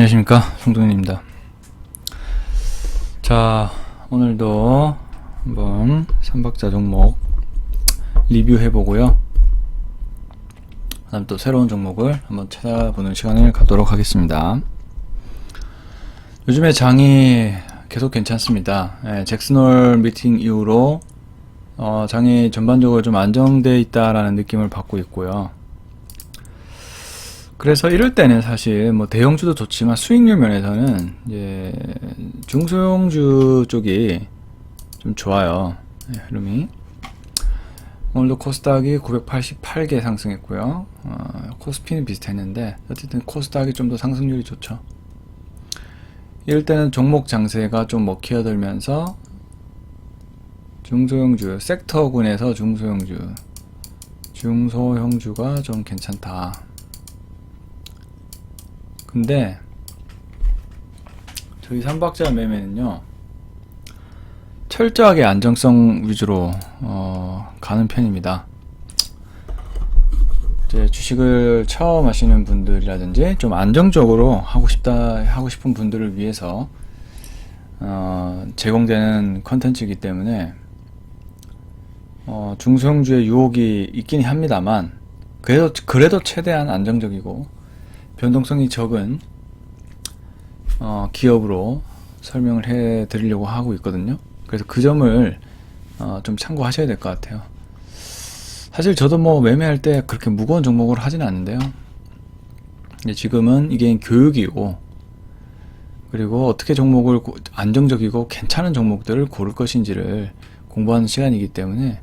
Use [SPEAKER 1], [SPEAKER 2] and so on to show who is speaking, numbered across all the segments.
[SPEAKER 1] 안녕하십니까, 송동현입니다. 자, 오늘도 한번 삼박자 종목 리뷰해보고요. 그다음 또 새로운 종목을 한번 찾아보는 시간을 갖도록 하겠습니다. 요즘에 장이 계속 괜찮습니다. 잭슨홀 미팅 이후로 장이 전반적으로 좀 안정되어 있다라는 느낌을 받고 있고요. 그래서 이럴 때는 사실 뭐 대형주도 좋지만 수익률 면에서는 이제 중소형주 쪽이 좀 좋아요. 흐름이. 오늘도 코스닥이 988개 상승했고요. 코스피는 비슷했는데 어쨌든 코스닥이 좀 더 상승률이 좋죠. 이럴 때는 종목 장세가 좀 먹히어들면서 중소형주, 섹터군에서 중소형주가 좀 괜찮다. 근데 저희 삼박자 매매는요, 철저하게 안정성 위주로 가는 편입니다. 이제 주식을 처음 하시는 분들이라든지 좀 안정적으로 하고 싶은 분들을 위해서 제공되는 컨텐츠이기 때문에 중소형주의 유혹이 있긴 합니다만 그래도 최대한 안정적이고 변동성이 적은 기업으로 설명을 해 드리려고 하고 있거든요. 그래서 그 점을 좀 참고하셔야 될 것 같아요. 사실 저도 뭐 매매할 때 그렇게 무거운 종목으로 하진 않는데요. 지금은 이게 교육이고, 그리고 어떻게 종목을 안정적이고 괜찮은 종목들을 고를 것인지를 공부하는 시간이기 때문에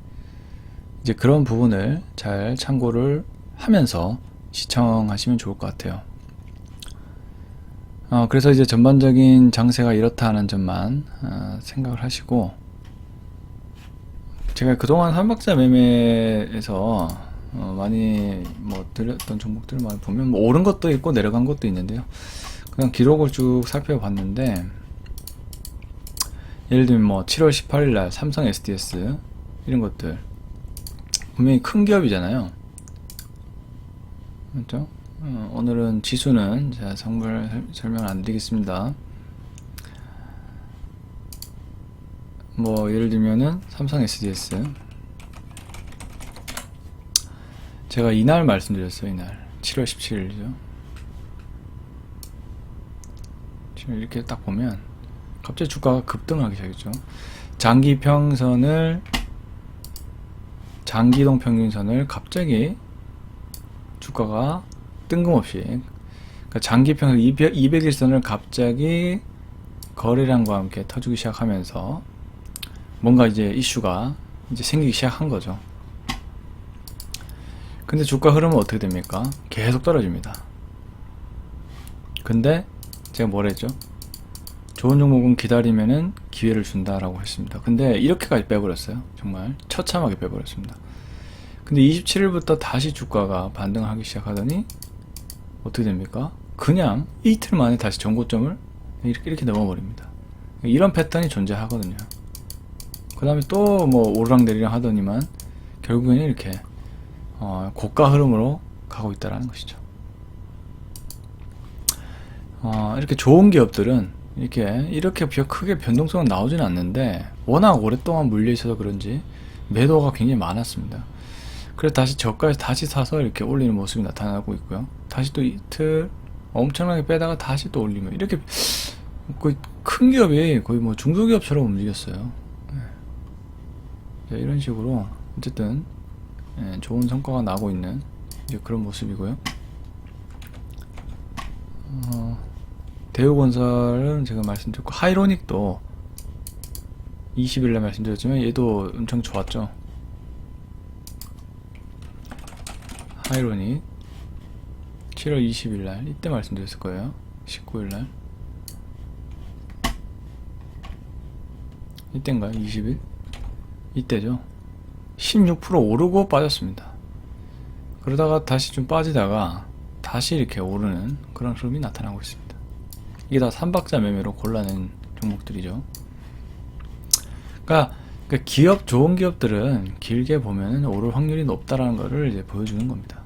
[SPEAKER 1] 이제 그런 부분을 잘 참고를 하면서 시청하시면 좋을 것 같아요. 그래서 이제 전반적인 장세가 이렇다 하는 점만 생각을 하시고, 제가 그동안 삼박자 매매에서 많이 뭐 들렸던 종목들을 많이 보면 뭐 오른 것도 있고 내려간 것도 있는데요. 그냥 기록을 쭉 살펴봤는데, 예를 들면 뭐 7월 18일 날 삼성 SDS 이런 것들 분명히 큰 기업이잖아요. 그렇죠? 오늘은 지수는 제가 설명을 안 드리겠습니다. 뭐 예를 들면은 삼성 SDS, 제가 이날 말씀드렸어요. 이날 7월 17일이죠. 지금 이렇게 딱 보면 갑자기 주가가 급등하기 시작했죠. 장기동 평균선을 갑자기 주가가 뜬금없이, 그러니까 장기평선 200일선을 갑자기 거래량과 함께 터주기 시작하면서 뭔가 이제 이슈가 이제 생기기 시작한 거죠. 근데 주가 흐름은 어떻게 됩니까? 계속 떨어집니다. 근데 제가 뭐랬죠? 좋은 종목은 기다리면은 기회를 준다라고 했습니다. 근데 이렇게까지 빼버렸어요. 정말 처참하게 빼버렸습니다. 근데 27일부터 다시 주가가 반등하기 시작하더니 어떻게 됩니까? 그냥 이틀 만에 다시 정고점을 이렇게 넘어버립니다. 이런 패턴이 존재하거든요. 그 다음에 또 뭐 오르락내리락 하더니만 결국에는 이렇게 고가 흐름으로 가고 있다는 것이죠. 이렇게 좋은 기업들은 이렇게 크게 변동성은 나오지는 않는데, 워낙 오랫동안 물려 있어서 그런지 매도가 굉장히 많았습니다. 그래서 다시 저가에서 다시 사서 이렇게 올리는 모습이 나타나고 있고요. 다시 또 이틀 엄청나게 빼다가 다시 또 올리면, 이렇게 거의 큰 기업이 거의 뭐 중소기업처럼 움직였어요. 이런 식으로 어쨌든 좋은 성과가 나고 있는 이제 그런 모습이고요. 대우건설은 제가 말씀드렸고, 하이로닉도 20일날 말씀드렸지만 얘도 엄청 좋았죠. 하이로닉 7월 20일날 이때 말씀드렸을 거예요. 19일날 이때인가요? 20일? 이때죠. 16% 오르고 빠졌습니다. 그러다가 다시 좀 빠지다가 다시 이렇게 오르는 그런 흐름이 나타나고 있습니다. 이게 다 삼박자 매매로 골라낸 종목들이죠. 그러니까 좋은 기업들은 길게 보면 오를 확률이 높다라는 거를 이제 보여주는 겁니다.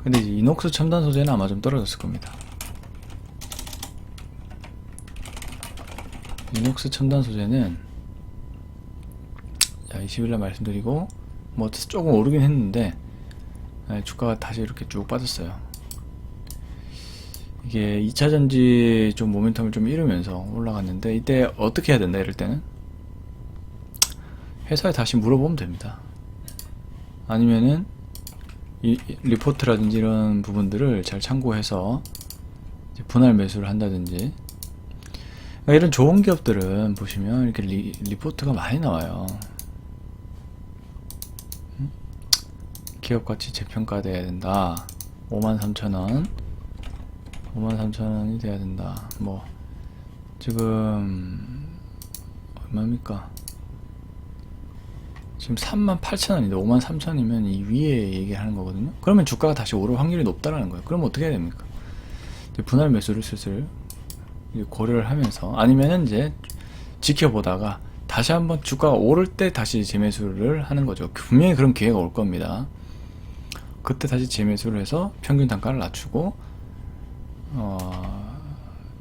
[SPEAKER 1] 근데 이제 이녹스 첨단 소재는 아마 좀 떨어졌을 겁니다. 리눅스 첨단 소재는 20일날 말씀드리고 뭐 조금 오르긴 했는데 주가가 다시 이렇게 쭉 빠졌어요. 이게 2차전지 좀 모멘텀을 좀 잃으면서 올라갔는데, 이때 어떻게 해야 된다 이럴 때는 회사에 다시 물어보면 됩니다. 아니면은 이 리포트라든지 이런 부분들을 잘 참고해서 이제 분할 매수를 한다든지. 이런 좋은 기업들은 보시면 이렇게 리포트가 많이 나와요. 기업가치 재평가돼야 된다. 53,000원 53,000원이 돼야 된다. 뭐 지금 얼마입니까? 지금 38,000원인데 53,000원이면 이 위에 얘기하는 거거든요. 그러면 주가가 다시 오를 확률이 높다라는 거예요. 그럼 어떻게 해야 됩니까? 분할 매수를 슬슬 고려를 하면서, 아니면은 이제 지켜보다가 다시 한번 주가가 오를 때 다시 재매수를 하는 거죠. 분명히 그런 기회가 올 겁니다. 그때 다시 재매수를 해서 평균 단가를 낮추고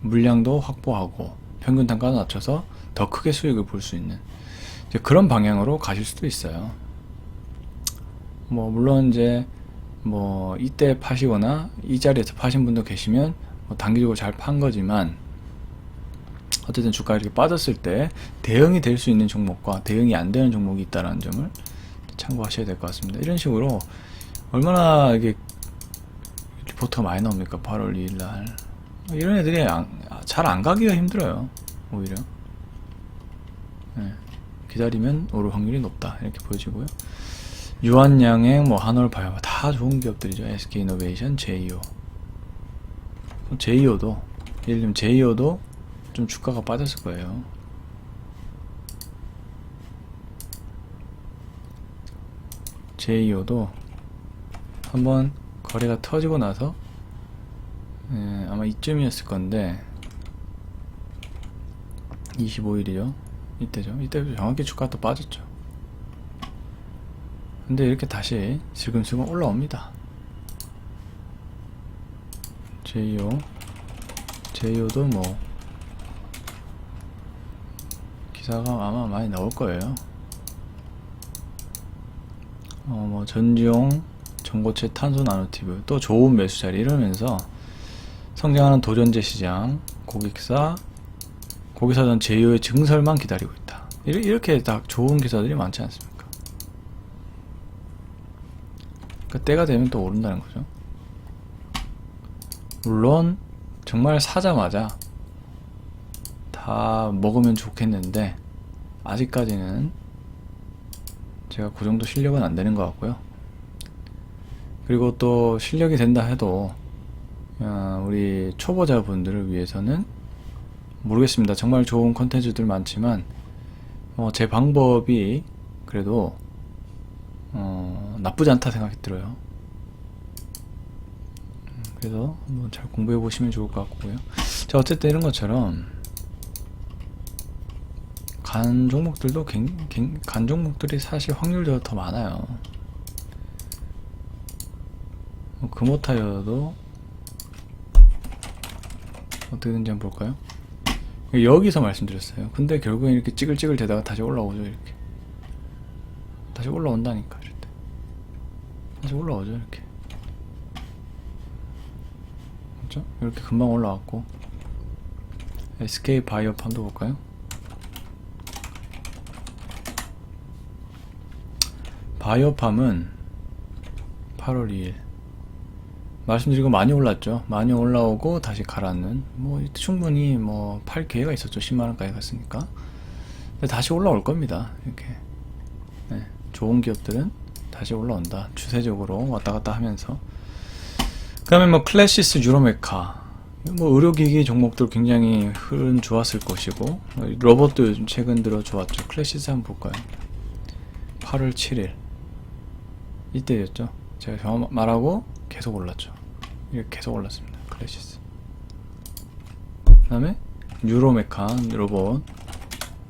[SPEAKER 1] 물량도 확보하고 평균 단가를 낮춰서 더 크게 수익을 볼 수 있는 이제 그런 방향으로 가실 수도 있어요. 뭐 물론 이제 뭐 이때 파시거나 이 자리에서 파신 분도 계시면 뭐 단기적으로 잘 판 거지만, 어쨌든 주가가 이렇게 빠졌을 때 대응이 될 수 있는 종목과 대응이 안 되는 종목이 있다는 점을 참고하셔야 될 것 같습니다. 이런 식으로 얼마나 이게 리포트가 많이 나옵니까? 8월 2일날 이런 애들이 잘 안 가기가 힘들어요. 오히려 기다리면 오를 확률이 높다 이렇게 보여지고요. 유한양행, 뭐 한올바이오 다 좋은 기업들이죠. SK이노베이션, 제이오. 제이오도 예를 들면 제이오도 좀 주가가 빠졌을 거예요. 제이오도 한번 거래가 터지고 나서 아마 이쯤이었을 건데 25일이죠. 이때죠. 이때 정확히 주가가 또 빠졌죠. 근데 이렇게 다시 슬금슬금 올라옵니다. 제이오도 뭐 기사가 아마 많이 나올 거예요. 뭐 전지용, 전고체, 탄소 나노티브 또 좋은 매수 자리 이러면서 성장하는 도전제 시장, 고객사, 거기서 제이오의 증설만 기다리고 있다. 이렇게 딱 좋은 기사들이 많지 않습니까? 그러니까 때가 되면 또 오른다는 거죠. 물론 정말 사자마자 다 먹으면 좋겠는데 아직까지는 제가 그 정도 실력은 안 되는 것 같고요. 그리고 또 실력이 된다 해도 우리 초보자분들을 위해서는 모르겠습니다. 정말 좋은 컨텐츠들 많지만 제 방법이 그래도 나쁘지 않다 생각이 들어요. 그래서 한번 잘 공부해 보시면 좋을 것 같고요. 자, 어쨌든 이런 것처럼 간 종목들도 간 종목들이 사실 확률적으로 더 많아요. 금호타이어도 어떻게 되는지 한번 볼까요? 여기서 말씀드렸어요. 근데 결국엔 이렇게 찌글찌글 되다가 다시 올라오죠. 이렇게 다시 올라온다니까. 이럴 때 다시 올라오죠. 이렇게 그렇죠? 이렇게 금방 올라왔고. SK 바이오팜도 볼까요? 바이오팜은 8월 2일 말씀드리고 많이 올랐죠. 많이 올라오고 다시 가라앉는, 뭐 충분히 뭐 팔 기회가 있었죠. 10만원까지 갔으니까. 근데 다시 올라올 겁니다. 이렇게 좋은 기업들은 다시 올라온다. 추세적으로 왔다 갔다 하면서. 그 다음에 뭐 클래시스, 유로메카, 뭐 의료기기 종목들 굉장히 흐름 좋았을 것이고, 로봇도 요즘 최근 들어 좋았죠. 클래시스 한번 볼까요? 8월 7일 이때였죠. 제가 정확 말하고 계속 올랐죠. 이렇게 계속 올랐습니다. 클래시스. 그 다음에 유로메카 로봇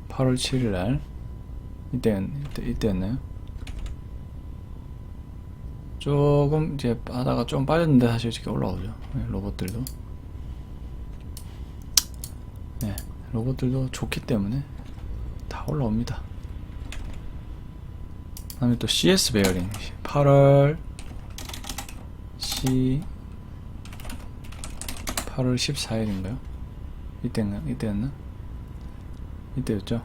[SPEAKER 1] 8월 7일날 이때였나요? 조금 이제 하다가 좀 빠졌는데 다시 이렇게 올라오죠. 로봇들도. 로봇들도 좋기 때문에 다 올라옵니다. 그 다음에 또 CS 베어링 8월 14일인가요? 이때였나? 이때였죠?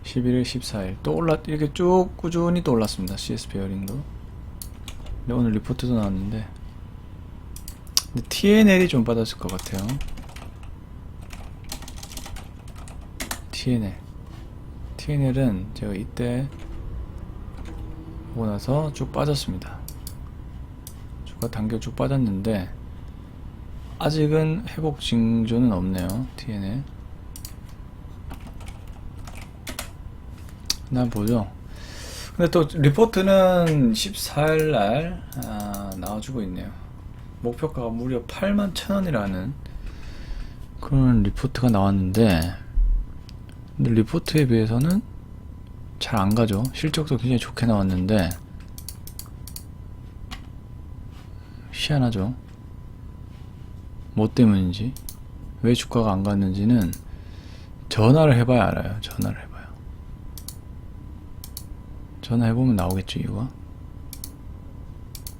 [SPEAKER 1] 11일 14일 또 이렇게 쭉 꾸준히 또 올랐습니다. CS 베어링도. 근데 오늘 리포트도 나왔는데, 근데 TNL이 좀 빠졌을 것 같아요. TNL은 제가 이때 보고 나서 쭉 빠졌습니다. 주가 단결 쭉 빠졌는데 아직은 회복 징조는 없네요. TNL. 난 보죠. 근데 또 리포트는 14일날 나와주고 있네요. 목표가가 무려 81,000원이라는 그런 리포트가 나왔는데, 근데 리포트에 비해서는 잘 안가죠. 실적도 굉장히 좋게 나왔는데 희한하죠. 뭐 때문인지, 왜 주가가 안 갔는지는 전화를 해봐야 알아요. 전화해보면 나오겠죠. 이유가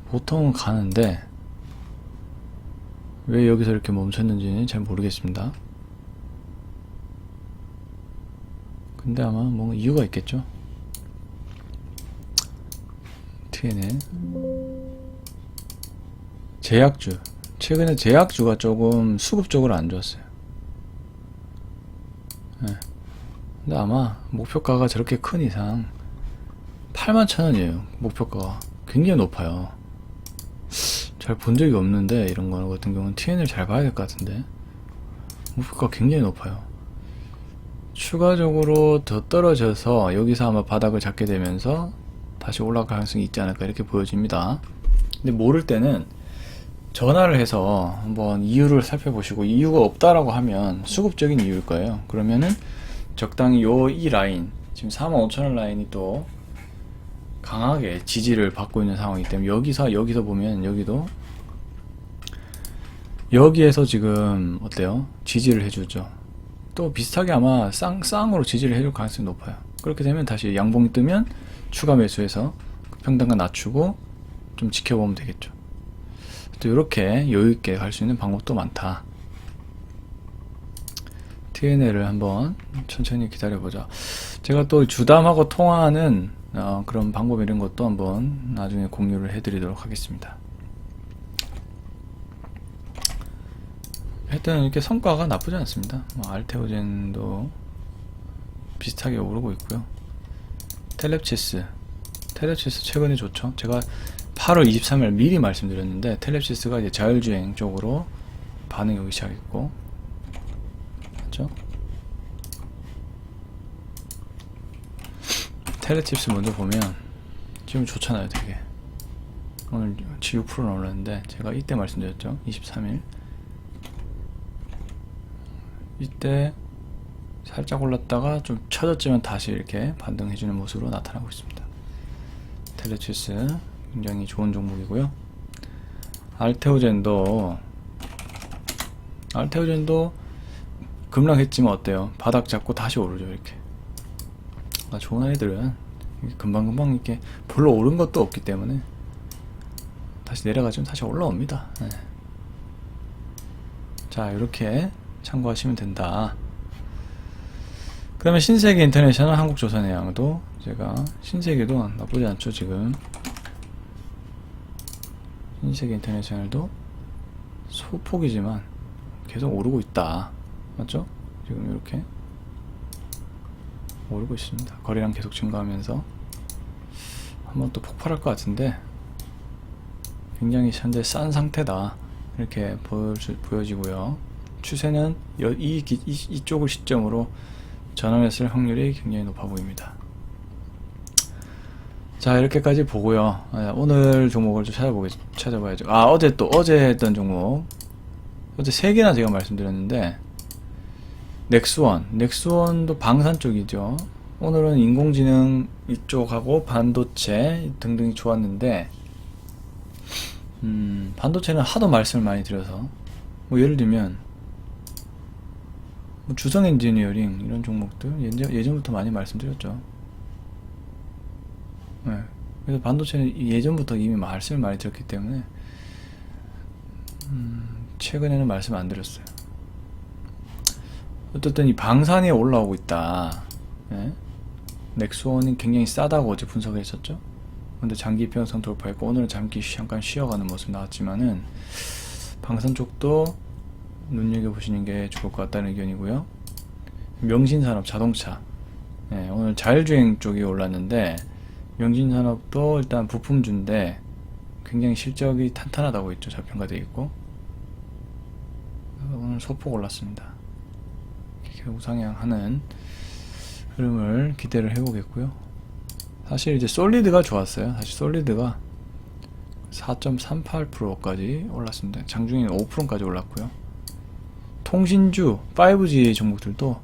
[SPEAKER 1] 보통은 가는데 왜 여기서 이렇게 멈췄는지는 잘 모르겠습니다. 근데 아마 뭔가 이유가 있겠죠. TNL 제약주, 최근에 제약주가 조금 수급적으로 안 좋았어요. 네. 근데 아마 목표가가 저렇게 큰 이상 81,000원이에요. 목표가가 굉장히 높아요. 잘 본 적이 없는데, 이런 거 같은 경우는 TNL 잘 봐야 될 것 같은데 목표가가 굉장히 높아요. 추가적으로 더 떨어져서 여기서 아마 바닥을 잡게 되면서 다시 올라갈 가능성이 있지 않을까 이렇게 보여집니다. 근데 모를 때는 전화를 해서 한번 이유를 살펴보시고, 이유가 없다라고 하면 수급적인 이유일 거예요. 그러면은 적당히 이 라인, 지금 45,000원 라인이 또 강하게 지지를 받고 있는 상황이기 때문에, 여기서 보면 여기에서 지금 어때요? 지지를 해주죠. 또 비슷하게 아마 쌍으로 지지를 해줄 가능성이 높아요. 그렇게 되면 다시 양봉이 뜨면 추가 매수해서 평단가 낮추고 좀 지켜보면 되겠죠. 또 이렇게 여유있게 갈 수 있는 방법도 많다. TNL을 한번 천천히 기다려보자. 제가 또 주담하고 통화하는 그런 방법, 이런 것도 한번 나중에 공유를 해드리도록 하겠습니다. 하여튼 이렇게 성과가 나쁘지 않습니다. 알테오젠도 비슷하게 오르고 있고요. 텔렙시스 최근에 좋죠. 제가 8월 23일 미리 말씀드렸는데, 텔렙시스가 이제 자율주행 쪽으로 반응이 오기 시작했고, 맞죠? 텔레칩스 먼저 보면 지금 좋잖아요. 되게 오늘 6%는 올랐는데, 제가 이때 말씀드렸죠. 23일 이때 살짝 올랐다가 좀 쳐졌지만 다시 이렇게 반등해주는 모습으로 나타나고 있습니다. 텔레칩스 굉장히 좋은 종목이고요. 알테오젠도 급락했지만 어때요? 바닥 잡고 다시 오르죠. 이렇게 좋은 아이들은 금방금방 이렇게 별로 오른 것도 없기 때문에 다시 내려가지면 다시 올라옵니다. 네. 자, 이렇게 참고하시면 된다. 그 다음에 신세계 인터내셔널, 한국조선해양도 제가, 신세계도 나쁘지 않죠. 지금 신세계 인터내셔널도 소폭이지만 계속 오르고 있다. 맞죠? 지금 이렇게 오르고 있습니다. 거래량 계속 증가하면서 한번 또 폭발할 것 같은데, 굉장히 현재 싼 상태다 이렇게 보여지고요. 추세는 이쪽을 시점으로 전환했을 확률이 굉장히 높아 보입니다. 자, 이렇게까지 보고요. 오늘 종목을 좀 찾아봐야죠. 어제 했던 종목, 어제 3개나 제가 말씀드렸는데, 넥스원도 방산 쪽이죠. 오늘은 인공지능 이쪽하고 반도체 등등이 좋았는데, 반도체는 하도 말씀을 많이 드려서, 뭐 예를 들면 뭐 주성 엔지니어링 이런 종목들 예전부터 많이 말씀드렸죠. 네. 그래서 반도체는 예전부터 이미 말씀을 많이 드렸기 때문에 최근에는 말씀 안 드렸어요. 어쨌든 이 방산이 올라오고 있다. 네. 넥스원이 굉장히 싸다고 어제 분석을 했었죠. 근데 장기 평선 돌파했고 오늘은 잠깐 쉬어가는 모습 나왔지만은 방산 쪽도 눈여겨보시는 게 좋을 것 같다는 의견이고요. 명신산업 자동차, 네, 오늘 자율주행 쪽이 올랐는데 명신산업도 일단 부품주인데 굉장히 실적이 탄탄하다고 있죠. 저평가되어 있고 오늘 소폭 올랐습니다. 이렇게 우상향하는 흐름을 기대를 해보겠고요. 사실 이제 솔리드가 좋았어요. 사실 솔리드가 4.38%까지 올랐습니다. 장중에는 5%까지 올랐고요. 통신주 5G 종목들도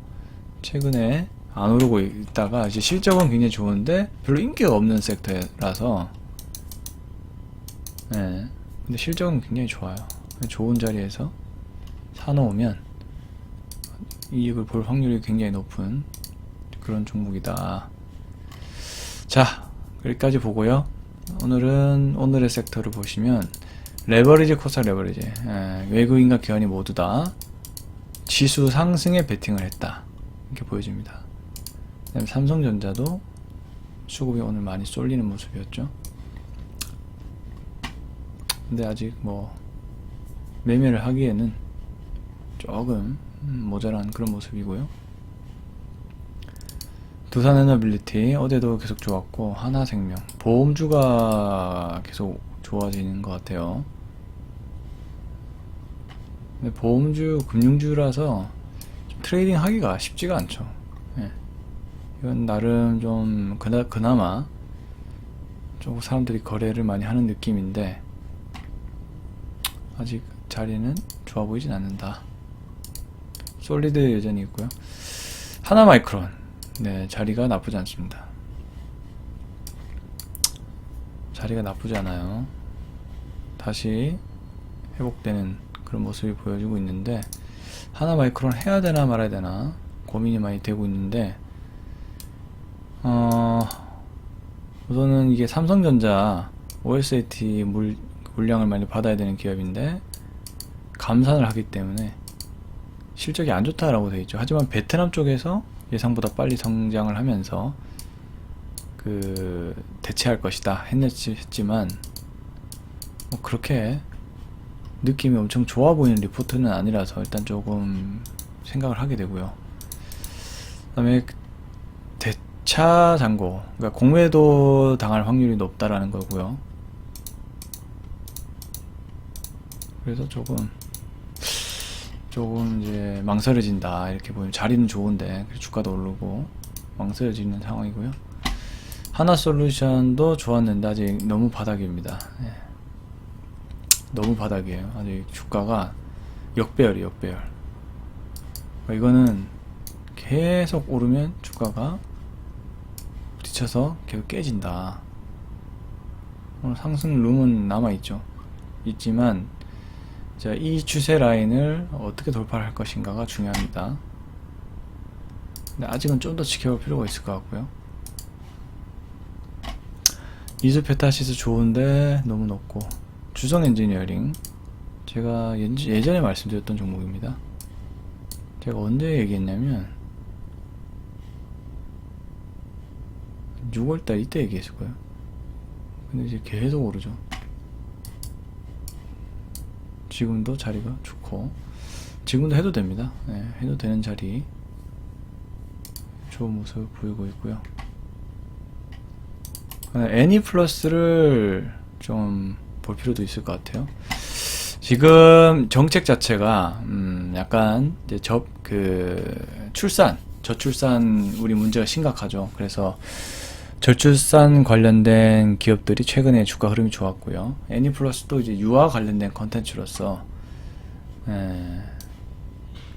[SPEAKER 1] 최근에 안 오르고 있다가 이제 실적은 굉장히 좋은데 별로 인기가 없는 섹터라서 네. 근데 실적은 굉장히 좋아요. 좋은 자리에서 사놓으면 이익을 볼 확률이 굉장히 높은 그런 종목이다. 자, 여기까지 보고요. 오늘의 섹터를 보시면 레버리지, 코스닥 레버리지, 외국인과 기관이 모두 다 지수 상승에 베팅을 했다. 이렇게 보여집니다. 그다음에 삼성전자도 수급이 오늘 많이 쏠리는 모습이었죠. 근데 아직 뭐 매매를 하기에는 조금 모자란 그런 모습이고요. 두산에너빌리티 어제도 계속 좋았고 하나생명 보험주가 계속 좋아지는 것 같아요. 근데 보험주 금융주라서 좀 트레이딩 하기가 쉽지가 않죠. 예. 이건 나름 좀 그나마 좀 사람들이 거래를 많이 하는 느낌인데 아직 자리는 좋아 보이진 않는다. 솔리드 여전히 있고요. 하나마이크론, 네, 자리가 나쁘지 않습니다. 자리가 나쁘지 않아요. 다시 회복되는 그런 모습이 보여지고 있는데 하나마이크론 해야 되나 말아야 되나 고민이 많이 되고 있는데 우선은 이게 삼성전자 OSAT 물량을 많이 받아야 되는 기업인데 감산을 하기 때문에 실적이 안 좋다라고 되어 있죠. 하지만 베트남 쪽에서 예상보다 빨리 성장을 하면서 대체할 것이다 했지만 뭐 그렇게 느낌이 엄청 좋아 보이는 리포트는 아니라서 일단 조금 생각을 하게 되고요. 그 다음에 대차 잔고, 그러니까 공매도 당할 확률이 높다라는 거고요. 그래서 조금 이제 망설여진다 이렇게 보면 자리는 좋은데 주가도 오르고 망설여지는 상황이고요. 하나솔루션도 좋았는데 아직 너무 바닥입니다. 네. 너무 바닥이에요. 아직 주가가 역배열이에요. 역배열. 이거는 계속 오르면 주가가 부딪혀서 계속 깨진다. 오늘 상승 룸은 남아있죠. 있지만 자, 이 추세 라인을 어떻게 돌파를 할 것인가가 중요합니다. 근데 아직은 좀 더 지켜볼 필요가 있을 것 같고요. 이즈페타시스 좋은데 너무 높고 주성 엔지니어링 제가 예전에 말씀드렸던 종목입니다. 제가 언제 얘기했냐면 6월달 이때 얘기했을 거예요. 근데 이제 계속 오르죠. 지금도 자리가 좋고 지금도 해도 됩니다. 네, 해도 되는 자리 좋은 모습을 보이고 있고요. 애니플러스를 좀 볼 필요도 있을 것 같아요. 지금 정책 자체가 약간 이제 저출산 우리 문제가 심각하죠. 그래서 저출산 관련된 기업들이 최근에 주가 흐름이 좋았고요. 애니플러스도 이제 유아 관련된 컨텐츠로서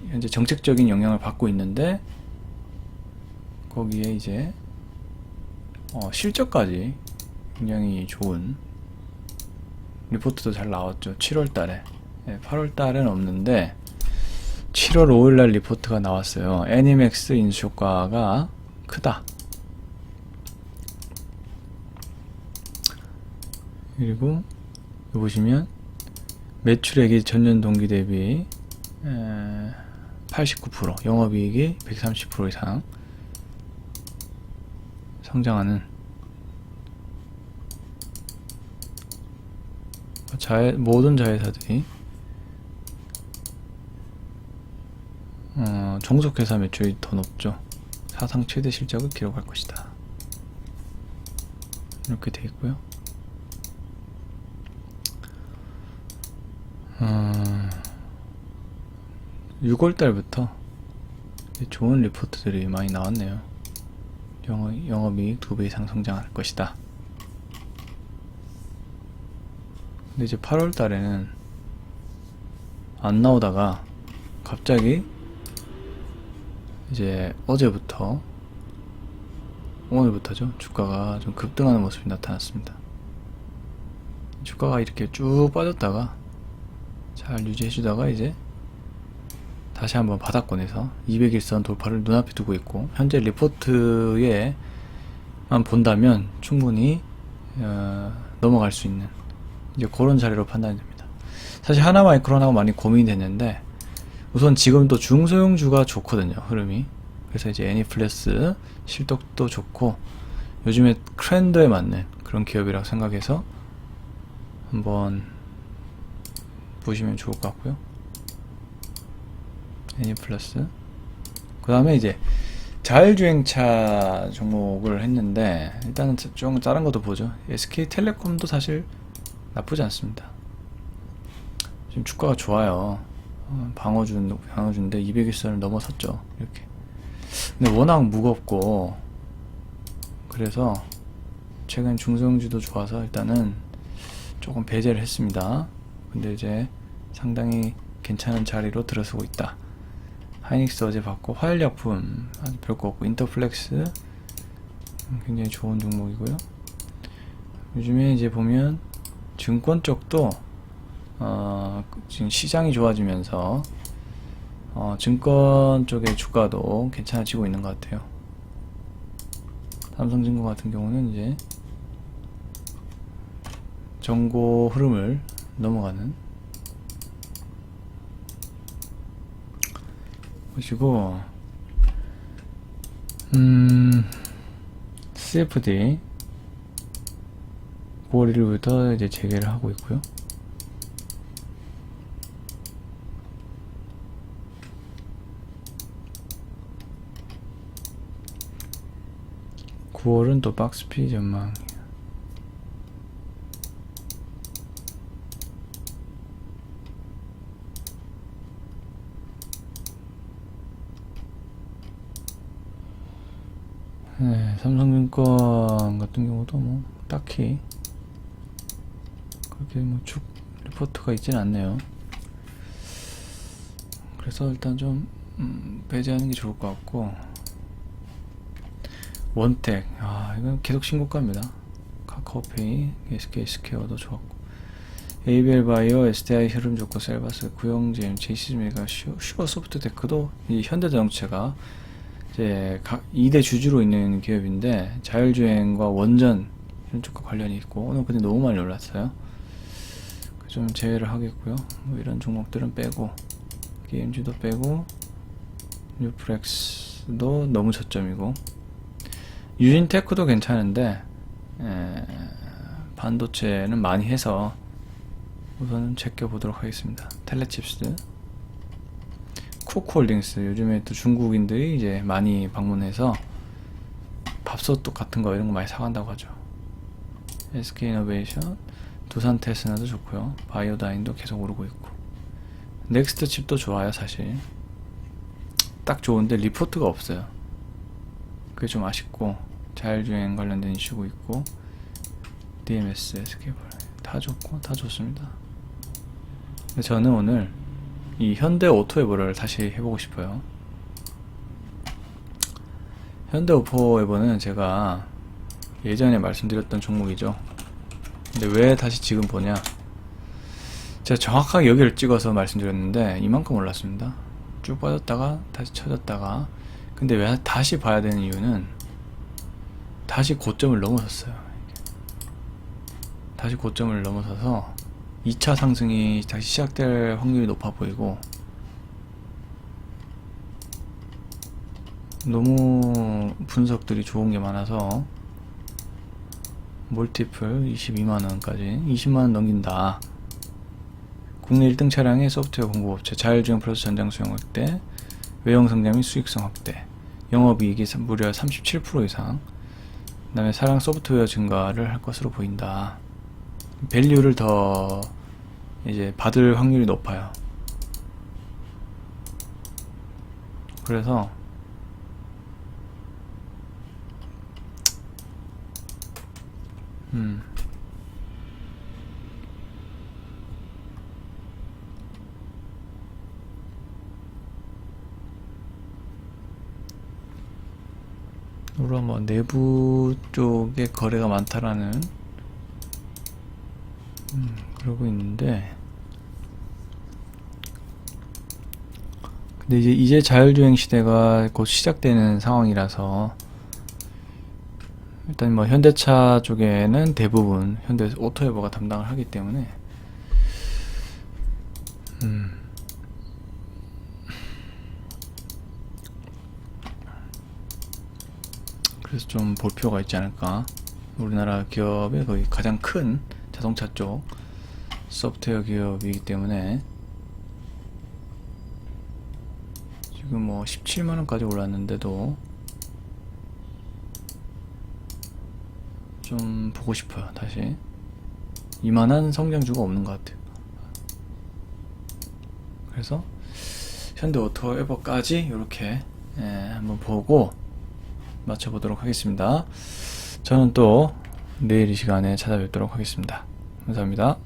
[SPEAKER 1] 현재 정책적인 영향을 받고 있는데 거기에 이제 실적까지 굉장히 좋은 리포트도 잘 나왔죠. 7월달에 8월달에는 없는데 7월 5일날 리포트가 나왔어요. 애니맥스 인수효과가 크다. 그리고 여기 보시면 매출액이 전년 동기 대비 89%, 영업이익이 130% 이상 성장하는 모든 자회사들이 종속회사 매출이 더 높죠. 사상 최대 실적을 기록할 것이다. 이렇게 돼 있고요. 6월달부터 좋은 리포트들이 많이 나왔네요. 영업이익 2배 이상 성장할 것이다. 근데 이제 8월달에는 안 나오다가 갑자기 이제 어제부터 오늘부터죠, 주가가 좀 급등하는 모습이 나타났습니다. 주가가 이렇게 쭉 빠졌다가 잘 유지해주다가 이제 다시 한번 바닥권에서 200일선 돌파를 눈앞에 두고 있고, 현재 리포트에만 본다면 충분히 넘어갈 수 있는 이제 그런 자리로 판단이 됩니다. 사실 하나마이크론하고 많이 고민이 됐는데, 우선 지금도 중소형주가 좋거든요, 흐름이. 그래서 이제 애니플러스 실적도 좋고 요즘에 트렌드에 맞는 그런 기업이라고 생각해서 한번 보시면 좋을 것 같고요. 애니플러스. 그 다음에 이제 자율주행차 종목을 했는데, 일단은 좀 다른 것도 보죠. SK텔레콤도 사실 나쁘지 않습니다. 지금 주가가 좋아요. 방어주인데 200일선을 넘어섰죠, 이렇게. 근데 워낙 무겁고 그래서 최근 중소형주도 좋아서 일단은 조금 배제를 했습니다. 근데 이제 상당히 괜찮은 자리로 들어서고 있다. 하이닉스 어제 봤고, 화일약품 아주 별거 없고, 인터플렉스 굉장히 좋은 종목이고요. 요즘에 이제 보면 증권 쪽도 지금 시장이 좋아지면서 증권 쪽의 주가도 괜찮아지고 있는 것 같아요. 삼성증권 같은 경우는 이제 정고 흐름을 넘어가는 보시고, CFD 9월 1일부터 이제 재개를 하고 있고요. (9월은) 또 박스피 전망. 네, 삼성증권 같은 경우도 뭐 딱히 그렇게 뭐 쭉 리포트가 있진 않네요. 그래서 일단 좀 배제하는 게 좋을 것 같고, 원택, 이건 계속 신고가입니다. 카카오페이, SK스퀘어도 좋았고, ABL바이오, SDI 흐름 좋고, 셀바스, 구형제임, JC즈메가, 슈어소프트테크도 이 현대자동차가 이제 각 2대 주주로 있는 기업인데, 자율주행과 원전 이런 쪽과 관련이 있고, 오늘 근데 너무 많이 올랐어요. 좀 제외를 하겠고요. 뭐 이런 종목들은 빼고, 게임즈도 빼고, 뉴프렉스도 너무 저점이고, 유진테크도 괜찮은데 반도체는 많이 해서 우선은 제껴보도록 하겠습니다. 텔레칩스, 쿠크홀딩스, 요즘에 또 중국인들이 이제 많이 방문해서 밥솥 같은 거 이런 거 많이 사간다고 하죠. SK이노베이션, 두산테스나도 좋고요. 바이오다인도 계속 오르고 있고, 넥스트 칩도 좋아요. 사실 딱 좋은데 리포트가 없어요. 그게 좀 아쉽고, 자율주행 관련된 이슈고 있고, DMS, SK블 다 좋고 다 좋습니다. 저는 오늘 이 현대 오토에버를 다시 해보고 싶어요. 현대 오토에버는 제가 예전에 말씀드렸던 종목이죠. 근데 왜 다시 지금 보냐, 제가 정확하게 여기를 찍어서 말씀드렸는데 이만큼 올랐습니다. 쭉 빠졌다가 다시 쳐졌다가. 근데 왜 다시 봐야 되는 이유는 다시 고점을 넘어섰어요. 다시 고점을 넘어서서 2차 상승이 다시 시작될 확률이 높아 보이고, 너무 분석들이 좋은 게 많아서 몰티플 22만원까지 20만원 넘긴다. 국내 1등 차량의 소프트웨어 공급업체, 자율주행 플러스 전장 수용 확대, 외형 성장 및 수익성 확대, 영업이익이 무려 37% 이상, 그 다음에 사양 소프트웨어 증가를 할 것으로 보인다. 밸류를 더 이제 받을 확률이 높아요. 그래서 물론 뭐 내부 쪽에 거래가 많다라는 그러고 있는데, 근데 이제 자율주행 시대가 곧 시작되는 상황이라서 일단 뭐 현대차 쪽에는 대부분 현대 오토에버가 담당을 하기 때문에 그래서 좀 볼 필요가 있지 않을까. 우리나라 기업의 거의 가장 큰 자동차 쪽 소프트웨어 기업이기 때문에 지금 뭐 17만원까지 올랐는데도 좀 보고 싶어요. 다시 이만한 성장주가 없는 것 같아요. 그래서 현대오토에버까지 이렇게 한번 보고 맞춰보도록 하겠습니다. 저는 또 내일 이 시간에 찾아뵙도록 하겠습니다. 감사합니다.